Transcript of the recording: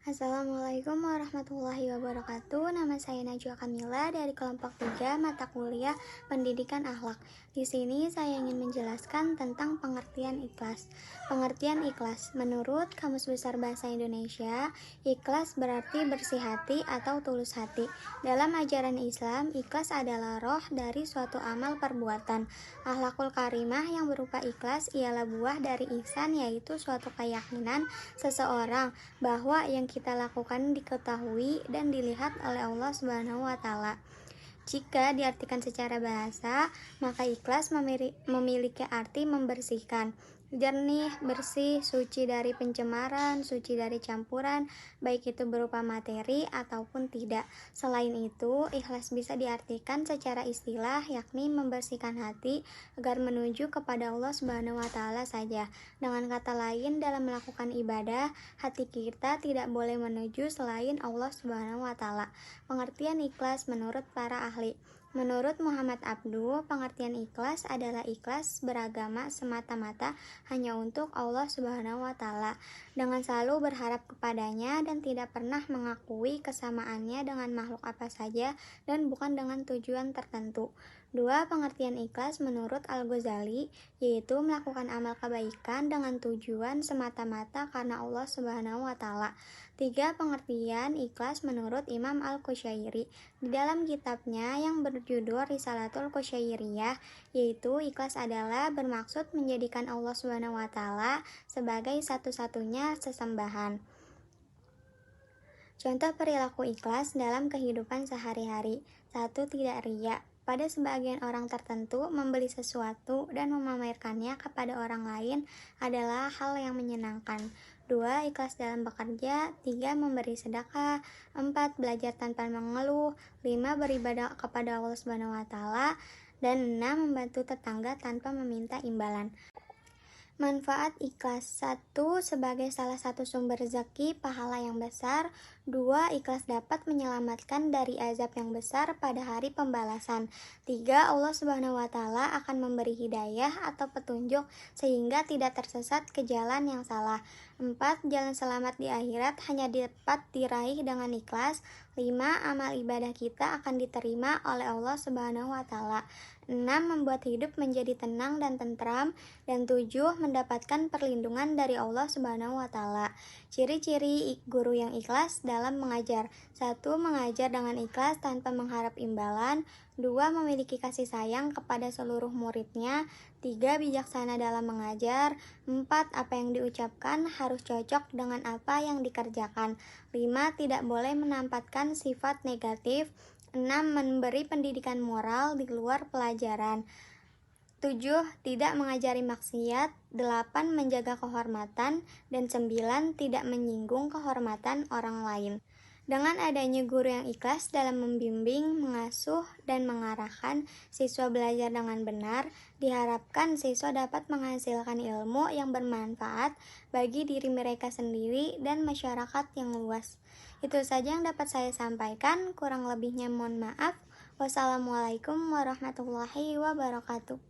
Assalamualaikum warahmatullahi wabarakatuh. Nama saya Najwa Kamila dari kelompok 3 mata kuliah Pendidikan Akhlak. Di sini saya ingin menjelaskan tentang pengertian ikhlas. Pengertian ikhlas menurut Kamus Besar Bahasa Indonesia, ikhlas berarti bersih hati atau tulus hati. Dalam ajaran Islam, ikhlas adalah roh dari suatu amal perbuatan. Akhlakul karimah yang berupa ikhlas ialah buah dari ihsan, yaitu suatu keyakinan seseorang bahwa yang kita lakukan diketahui dan dilihat oleh Allah Subhanahu wa taala. Jika diartikan secara bahasa, maka ikhlas memiliki arti membersihkan, jernih, bersih, suci dari pencemaran, suci dari campuran, baik itu berupa materi ataupun tidak. Selain itu, ikhlas bisa diartikan secara istilah, yakni membersihkan hati agar menuju kepada Allah Subhanahu wa taala saja. Dengan kata lain, dalam melakukan ibadah, hati kita tidak boleh menuju selain Allah Subhanahu wa taala. Pengertian ikhlas menurut para ahli. Menurut Muhammad Abduh, pengertian ikhlas adalah ikhlas beragama semata-mata hanya untuk Allah Subhanahu wa taala, dengan selalu berharap kepadanya dan tidak pernah mengakui kesamaannya dengan makhluk apa saja dan bukan dengan tujuan tertentu. 2. Pengertian ikhlas menurut Al-Ghazali, yaitu melakukan amal kebaikan dengan tujuan semata-mata karena Allah Subhanahu wa taala. 3. Pengertian ikhlas menurut Imam Al-Qushairi di dalam kitabnya yang berjudul Risalatul Qusyairiyah, yaitu ikhlas adalah bermaksud menjadikan Allah Subhanahu wa taala sebagai satu-satunya sesembahan. Contoh perilaku ikhlas dalam kehidupan sehari-hari. 1. Tidak riya. Pada sebagian orang tertentu, membeli sesuatu dan memamerkannya kepada orang lain adalah hal yang menyenangkan. 2. Ikhlas dalam bekerja. 3. Memberi sedekah. 4. Belajar tanpa mengeluh. 5. Beribadah kepada Allah Subhanahu wa taala. Dan 6. Membantu tetangga tanpa meminta imbalan. Manfaat ikhlas. 1. Sebagai salah satu sumber rezeki pahala yang besar. 2. Ikhlas dapat menyelamatkan dari azab yang besar pada hari pembalasan. 3. Allah Subhanahu wa taala akan memberi hidayah atau petunjuk sehingga tidak tersesat ke jalan yang salah. 4. Jalan selamat di akhirat hanya dapat diraih dengan ikhlas. 5. Amal ibadah kita akan diterima oleh Allah Subhanahu wa taala. 6. Membuat hidup menjadi tenang dan tentram. Dan 7. Mendapatkan perlindungan dari Allah Subhanahu wa taala. Ciri-ciri guru yang ikhlas dalam mengajar. 1. Mengajar dengan ikhlas tanpa mengharap imbalan. 2. Memiliki kasih sayang kepada seluruh muridnya. 3. Bijaksana dalam mengajar. 4. Apa yang diucapkan harus cocok dengan apa yang dikerjakan. 5. Tidak boleh menampakkan sifat negatif. 6. Memberi pendidikan moral di luar pelajaran. 7. Tidak mengajari maksiat. 8. Menjaga kehormatan. Dan 9. Tidak menyinggung kehormatan orang lain. Dengan adanya guru yang ikhlas dalam membimbing, mengasuh, dan mengarahkan siswa belajar dengan benar, diharapkan siswa dapat menghasilkan ilmu yang bermanfaat bagi diri mereka sendiri dan masyarakat yang luas. Itu saja yang dapat saya sampaikan, kurang lebihnya mohon maaf. Wassalamualaikum warahmatullahi wabarakatuh.